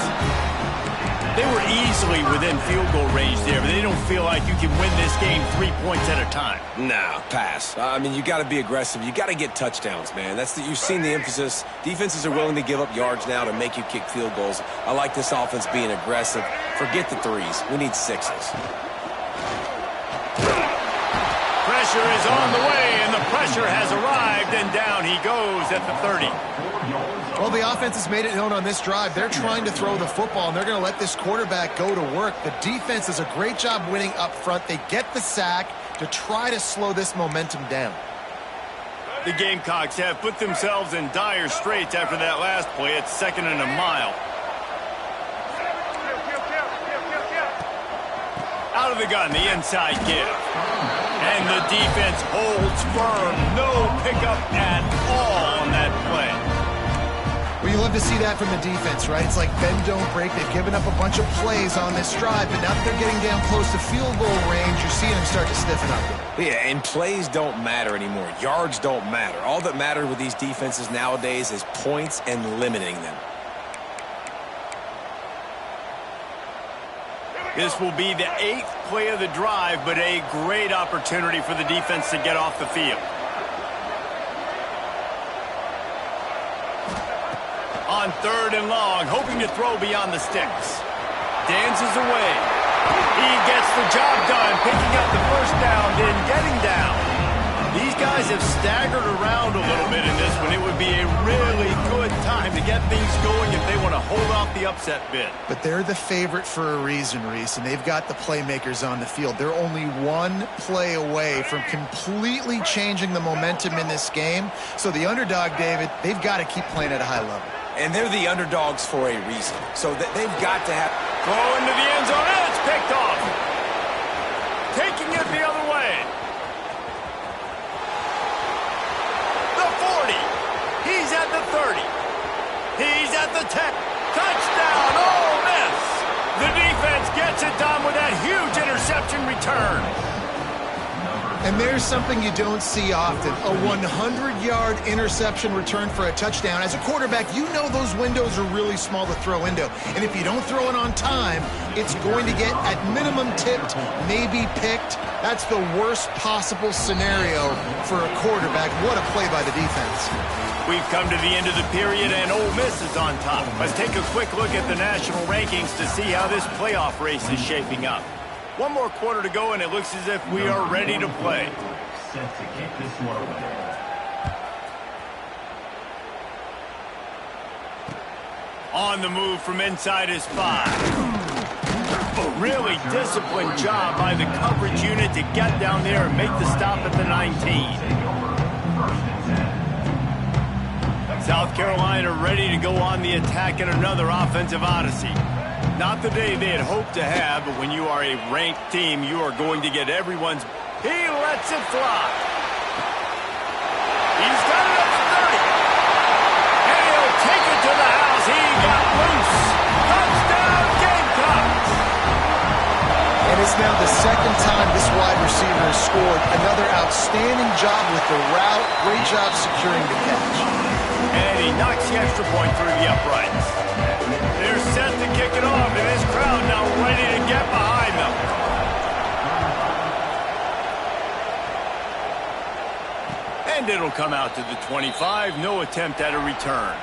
They were easily within field goal range there, but they don't feel like you can win this game 3 points at a time. Nah, pass. I mean, you got to be aggressive. You got to get touchdowns, man. You've seen the emphasis. Defenses are willing to give up yards now to make you kick field goals. I like this offense being aggressive. Forget the threes. We need sixes. Pressure is on the way, and the pressure has arrived, and down he goes at the 30. Well, the offense has made it known on this drive. They're trying to throw the football, and they're going to let this quarterback go to work. The defense does a great job winning up front. They get the sack to try to slow this momentum down. The Gamecocks have put themselves in dire straits after that last play. It's 2nd and a mile. Out of the gun, the inside give. And the defense holds firm. No pickup at all on that play. Well, you love to see that from the defense, right? It's like bend, don't break. They've given up a bunch of plays on this drive, but now that they're getting down close to field goal range, you're seeing them start to stiffen up. Yeah, and plays don't matter anymore. Yards don't matter. All that matters with these defenses nowadays is points and limiting them. This will be the 8th play of the drive, but a great opportunity for the defense to get off the field. On 3rd and long, hoping to throw beyond the sticks. Dances away. He gets the job done, picking up the first down, then getting down. These guys have staggered around a little bit in this one. It would be a really good time to get things going if they want to hold off the upset bid. But they're the favorite for a reason, Reese, and they've got the playmakers on the field. They're only one play away from completely changing the momentum in this game. So the underdog, David, they've got to keep playing at a high level. And they're the underdogs for a reason. So they've got to have... Throw into the end zone, and it's picked off. Taking it the other way. The 40. He's at the 30. He's at the 10. Touchdown, Ole Miss. The defense gets it done with that huge interception return. And there's something you don't see often, a 100-yard interception return for a touchdown. As a quarterback, you know those windows are really small to throw into. And if you don't throw it on time, it's going to get, at minimum, tipped, maybe picked. That's the worst possible scenario for a quarterback. What a play by the defense. We've come to the end of the period, and Ole Miss is on top. Let's take a quick look at the national rankings to see how this playoff race is shaping up. One more quarter to go, and it looks as if we are ready to play. Set to kick this one away. On the move from inside his 5. Really disciplined job by the coverage unit to get down there and make the stop at the 19. South Carolina ready to go on the attack in another offensive odyssey. Not the day they had hoped to have, but when you are a ranked team, you are going to get everyone's... He lets it fly. He's got it at the 30. And he'll take it to the house. He got loose. Touchdown, Gamecocks. And it's now the second time this wide receiver has scored. Another outstanding job with the route. Great job securing the catch. And he knocks the extra point through the uprights. They're set to kick it off, and this crowd now ready to get behind them. And it'll come out to the 25. No attempt at a return.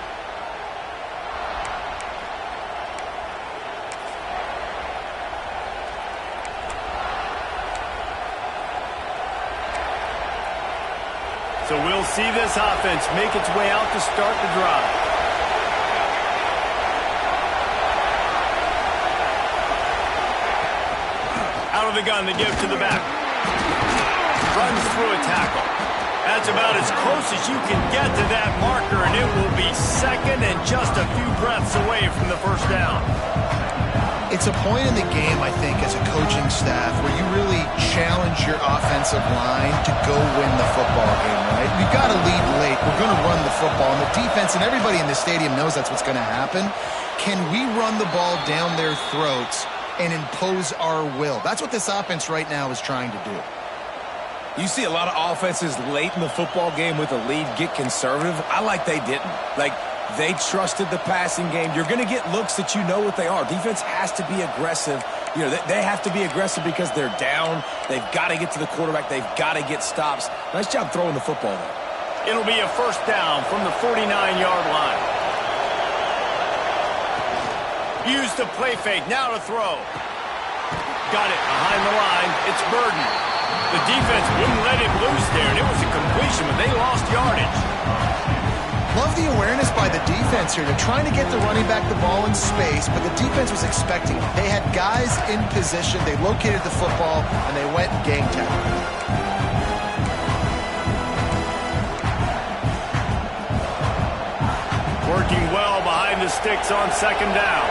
So we'll see this offense make its way out to start the drive. Out of the gun to give to the back. Runs through a tackle. That's about as close as you can get to that marker, and it will be second and just a few breaths away from the first down. It's a point in the game, I think, as a coaching staff where you really challenge your offensive line to go win the football game, right? We've got to lead late. We're going to run the football. And the defense and everybody in the stadium knows that's what's going to happen. Can we run the ball down their throats and impose our will? That's what this offense right now is trying to do. You see a lot of offenses late in the football game with a lead get conservative. I like they didn't. Like, they trusted the passing game. You're going to get looks that you know what they are. Defense has to be aggressive. You know, they have to be aggressive because they're down. They've got to get to the quarterback. They've got to get stops. Nice job throwing the football there. It'll be a first down from the 49-yard line. Use the play fake. Now to throw. Got it behind the line. It's Burden. The defense wouldn't let him loose there, and it was a completion, but they lost yardage. Love the awareness by the defense here. They're trying to get the running back the ball in space, but the defense was expecting it. They had guys in position. They located the football, and they went gang tackle. Working well behind the sticks on second down.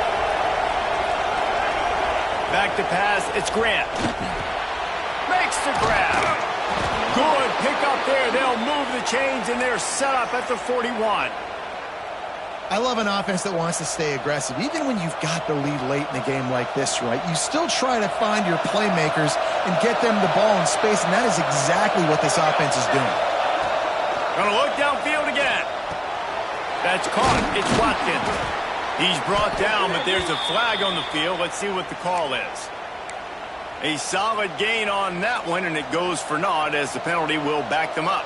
Back to pass. It's Grant. Makes the grab. Good pick up there. They'll move the chains, and they're set up at the 41. I love an offense that wants to stay aggressive. Even when you've got the lead late in a game like this, right, you still try to find your playmakers and get them the ball in space, and that is exactly what this offense is doing. Gonna look downfield again. That's caught. It's Watkins. He's brought down, but there's a flag on the field. Let's see what the call is. A solid gain on that one, and it goes for naught as the penalty will back them up.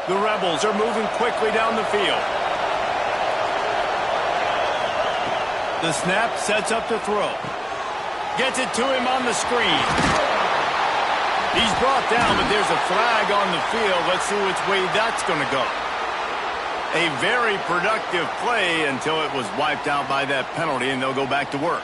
The Rebels are moving quickly down the field. The snap sets up the throw. Gets it to him on the screen. He's brought down, but there's a flag on the field. Let's see which way that's going to go. A very productive play until it was wiped out by that penalty, and they'll go back to work.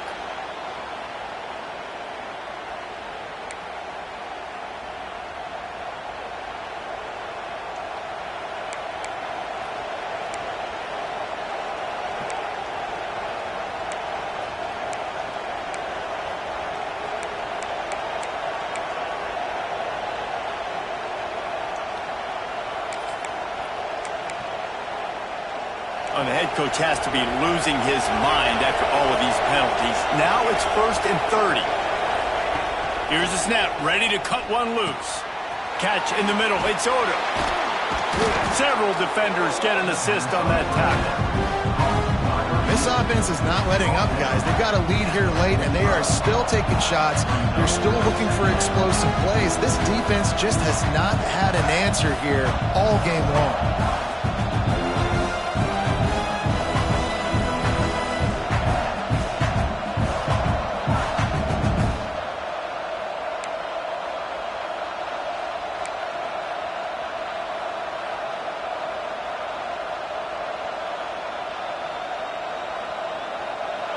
The head coach has to be losing his mind after all of these penalties. Now it's 1st and 30. Here's the snap, ready to cut one loose. Catch in the middle, it's Odo. Several defenders get an assist on that tackle. This offense is not letting up, guys. They've got a lead here late, and they are still taking shots. They're still looking for explosive plays. This defense just has not had an answer here all game long.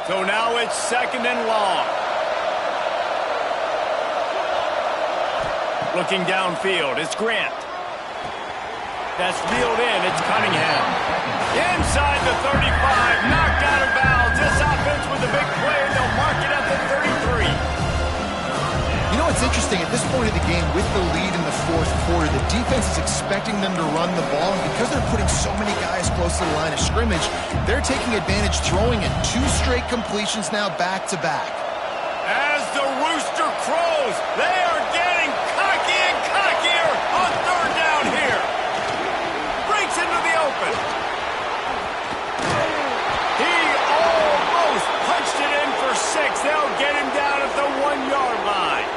So now it's 2nd and long. Looking downfield, it's Grant. That's reeled in, it's Cunningham. Inside the 35, knocked out of bounds. This offense with a big play, they'll mark it at the 33. You know what's interesting? At this point of the game, with the lead in the 4th quarter, the defense is expecting them to run the ball, and because they're putting so many guys close to the line of scrimmage, they're taking advantage, throwing it 2 straight completions now back-to-back. As the rooster crows, they are getting cocky and cockier on 3rd down here. Breaks into the open. He almost punched it in for 6. They'll get him down at the 1-yard line.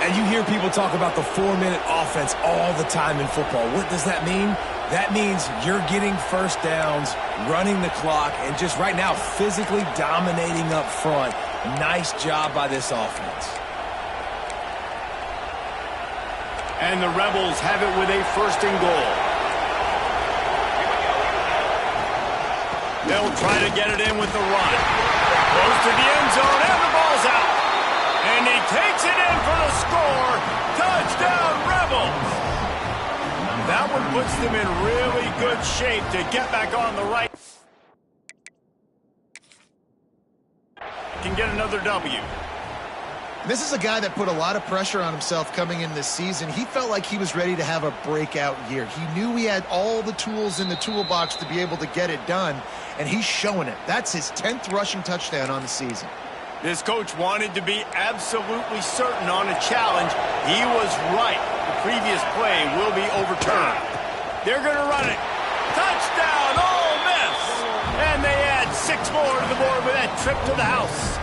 And you hear people talk about the 4-minute offense all the time in football. What does that mean? That means you're getting first downs, running the clock, and just right now physically dominating up front. Nice job by this offense. And the Rebels have it with a 1st and goal. They'll try to get it in with the run. Goes to the end zone, and the ball's out. And he takes it in for the score. Touchdown, Rebels. That one puts them in really good shape to get back on the right. Can get another W. This is a guy that put a lot of pressure on himself coming in this season. He felt like he was ready to have a breakout year. He knew he had all the tools in the toolbox to be able to get it done, and he's showing it. That's his 10th rushing touchdown on the season. This coach wanted to be absolutely certain on a challenge. He was right. The previous play will be overturned. They're going to run it. Touchdown, Ole Miss! And they add 6 more to the board with that trip to the house.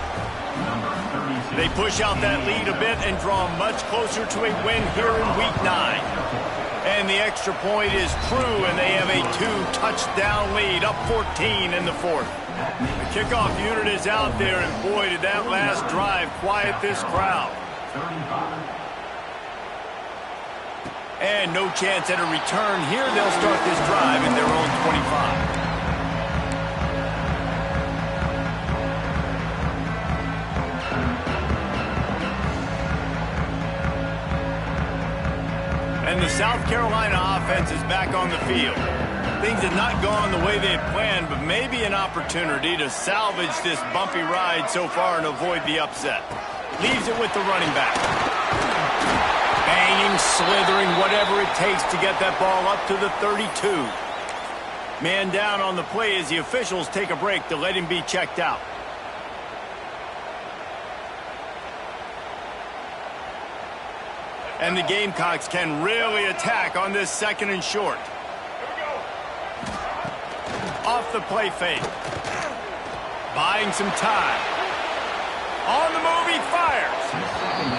They push out that lead a bit and draw much closer to a win here in Week 9. And the extra point is true, and they have a 2-touchdown lead, up 14 in the 4th. The kickoff unit is out there, and boy, did that last drive quiet this crowd. And no chance at a return here. They'll start this drive in their own 25. And the South Carolina offense is back on the field. Things have not gone the way they had planned, but maybe an opportunity to salvage this bumpy ride so far and avoid the upset. Leaves it with the running back. Banging, slithering, whatever it takes to get that ball up to the 32. Man down on the play as the officials take a break to let him be checked out. And the Gamecocks can really attack on this 2nd and short. Off the play fake. Buying some time. On the move, he fires.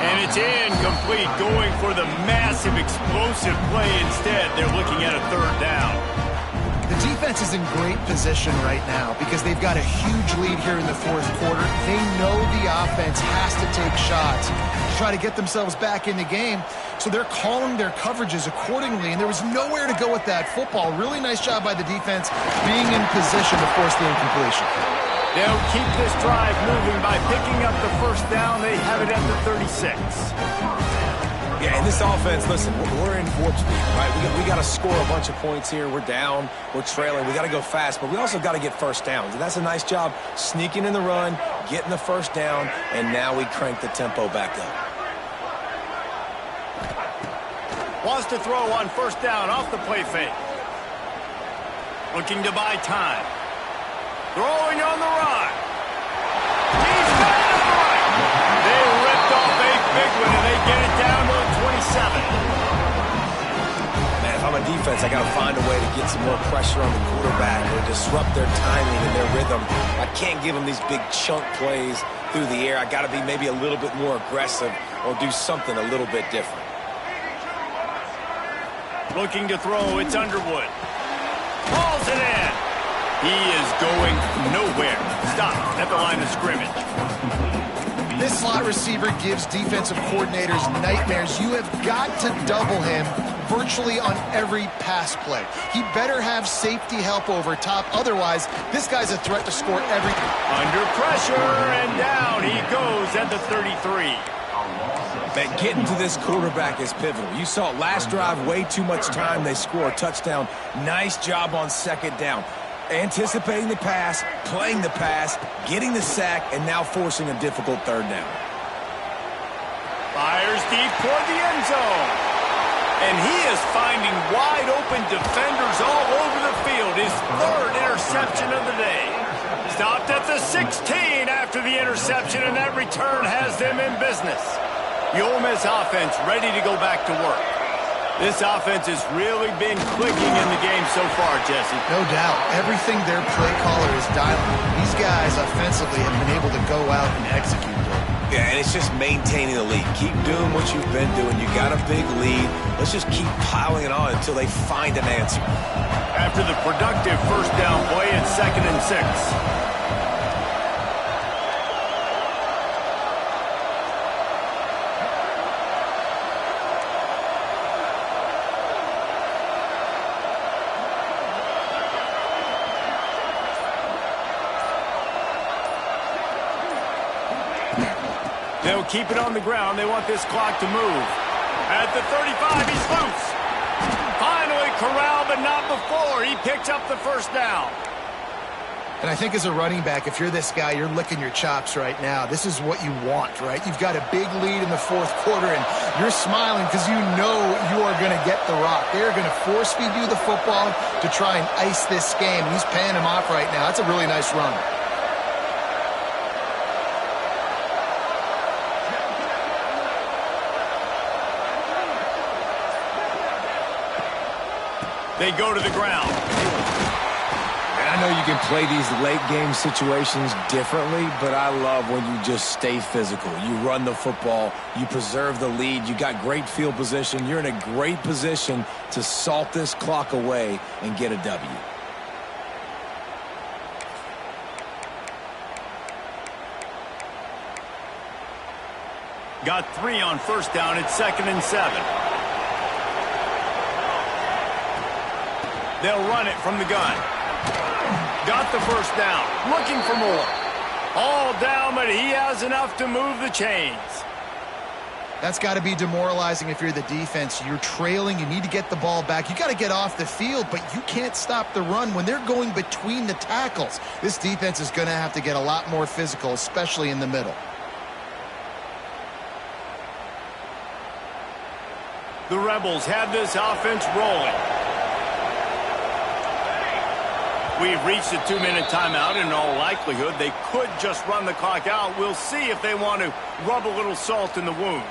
And it's incomplete, going for the massive explosive play instead. They're looking at a 3rd down. The The defense is in great position right now because they've got a huge lead here in the fourth quarter. They know the offense has to take shots to try to get themselves back in the game. So they're calling their coverages accordingly, and there was nowhere to go with that football. Really nice job by the defense being in position to force the incompletion. They'll keep this drive moving by picking up the first down. They have it at the 36. Yeah, and this offense, listen, we're in warp speed, right? We got to score a bunch of points here. We're down. We're trailing. We got to go fast, but we also got to get first downs. And that's a nice job sneaking in the run, getting the first down, and now we crank the tempo back up. Wants to throw on first down off the play fake. Looking to buy time. Throwing on the run. He's got it all right. They ripped off a big one, and they get it down to the 27. Man, if I'm a defense, I got to find a way to get some more pressure on the quarterback or disrupt their timing and their rhythm. I can't give them these big chunk plays through the air. I got to be maybe a little bit more aggressive or do something a little bit different. Looking to throw, it's Underwood. Hauls it in. He is going nowhere. Stopped at the line of scrimmage. This slot receiver gives defensive coordinators nightmares. You have got to double him virtually on every pass play. He better have safety help over top. Otherwise, this guy's a threat to score everything. Under pressure, and down he goes at the 33. Man, getting to this quarterback is pivotal. You saw it last drive, way too much time. They score a touchdown. Nice job on second down. Anticipating the pass, playing the pass, getting the sack, and now forcing a difficult third down. Fires deep toward the end zone. And he is finding wide open defenders all over the field. His third interception of the day. Stopped at the 16 after the interception, and that return has them in business. The Ole Miss offense ready to go back to work. This offense has really been clicking in the game so far, Jesse. No doubt. Everything their play caller is dialing. These guys offensively have been able to go out and execute. Yeah, and it's just maintaining the lead. Keep doing what you've been doing. You got a big lead. Let's just keep piling it on until they find an answer. After the productive first down play, it's 2nd and 6. They'll keep it on the ground. They want this clock to move. At the 35, he's loose. Finally corralled, but not before. He picked up the first down. And I think as a running back, if you're this guy, you're licking your chops right now. This is what you want, right? You've got a big lead in the fourth quarter, and you're smiling because you know you are going to get the rock. They're going to force feed you the football to try and ice this game. He's paying him off right now. That's a really nice run. They go to the ground. And I know you can play these late game situations differently, but I love when you just stay physical. You run the football, you preserve the lead, you got great field position. You're in a great position to salt this clock away and get a W. Got 3 on first down. It's 2nd and 7. They'll run it from the gun. Got the first down. Looking for more. All down, but he has enough to move the chains. That's got to be demoralizing if you're the defense. You're trailing. You need to get the ball back. You got to get off the field, but you can't stop the run when they're going between the tackles. This defense is going to have to get a lot more physical, especially in the middle. The Rebels have this offense rolling. We've reached a 2-minute timeout. In all likelihood, they could just run the clock out. We'll see if they want to rub a little salt in the wound.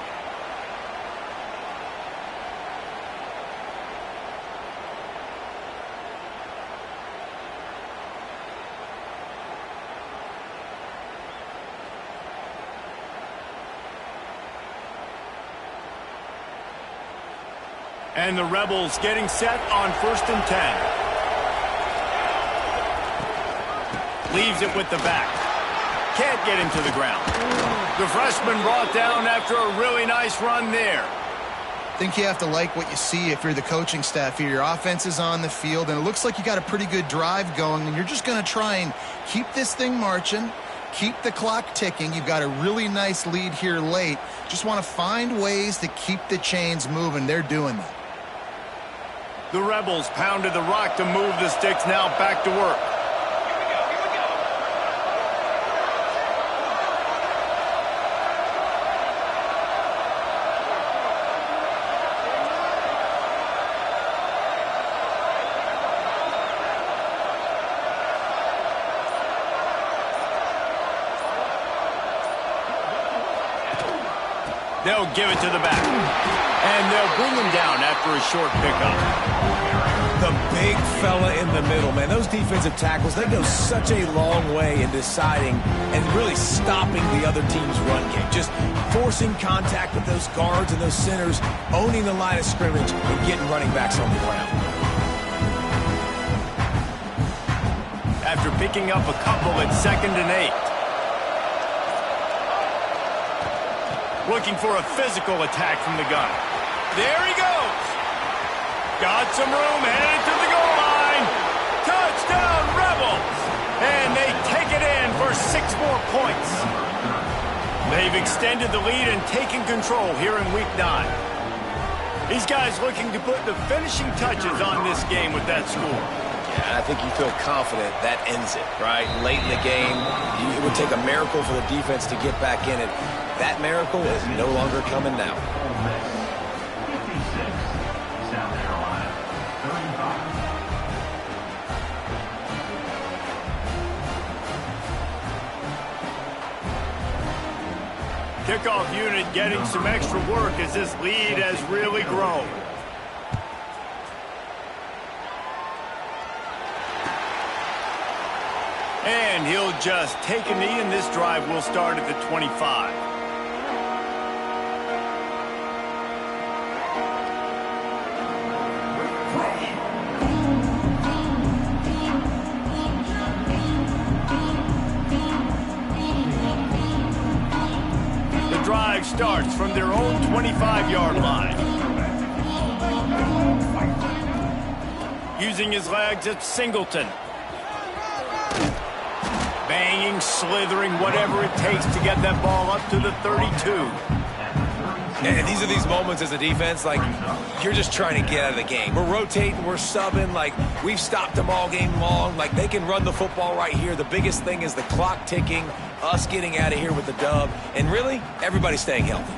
And the Rebels getting set on 1st and 10. Leaves it with the back. Can't get him to the ground. The freshman brought down after a really nice run there. I think you have to like what you see if you're the coaching staff here. Your offense is on the field, and it looks like you got a pretty good drive going, and you're just going to try and keep this thing marching, keep the clock ticking. You've got a really nice lead here late. Just want to find ways to keep the chains moving. They're doing that. The Rebels pounded the rock to move the sticks, now back to work. They'll give it to the back. And they'll bring him down after a short pickup. The big fella in the middle, man. Those defensive tackles, they go such a long way in deciding and really stopping the other team's run game. Just forcing contact with those guards and those centers, owning the line of scrimmage, and getting running backs on the ground. After picking up a couple at 2nd and 8. Looking for a physical attack from the gun. There he goes. Got some room, headed to the goal line. Touchdown, Rebels. And they take it in for 6 more points. They've extended the lead and taken control here in Week 9. These guys looking to put the finishing touches on this game with that score. Yeah, I think you feel confident that ends it, right? Late in the game, it would take a miracle for the defense to get back in it. That miracle is no longer coming now. 56, South Carolina, 35. Kickoff unit getting some extra work as this lead has really grown. And he'll just take a knee, and this drive will start at the 25. The drive starts from their own 25-yard line. Using his legs, it's Singleton. Banging, slithering, whatever it takes to get that ball up to the 32. And these are these moments as a defense, like, you're just trying to get out of the game. We're rotating, we're subbing, like, we've stopped them all game long. Like, they can run the football right here. The biggest thing is the clock ticking, us getting out of here with the dub, and really, everybody staying healthy.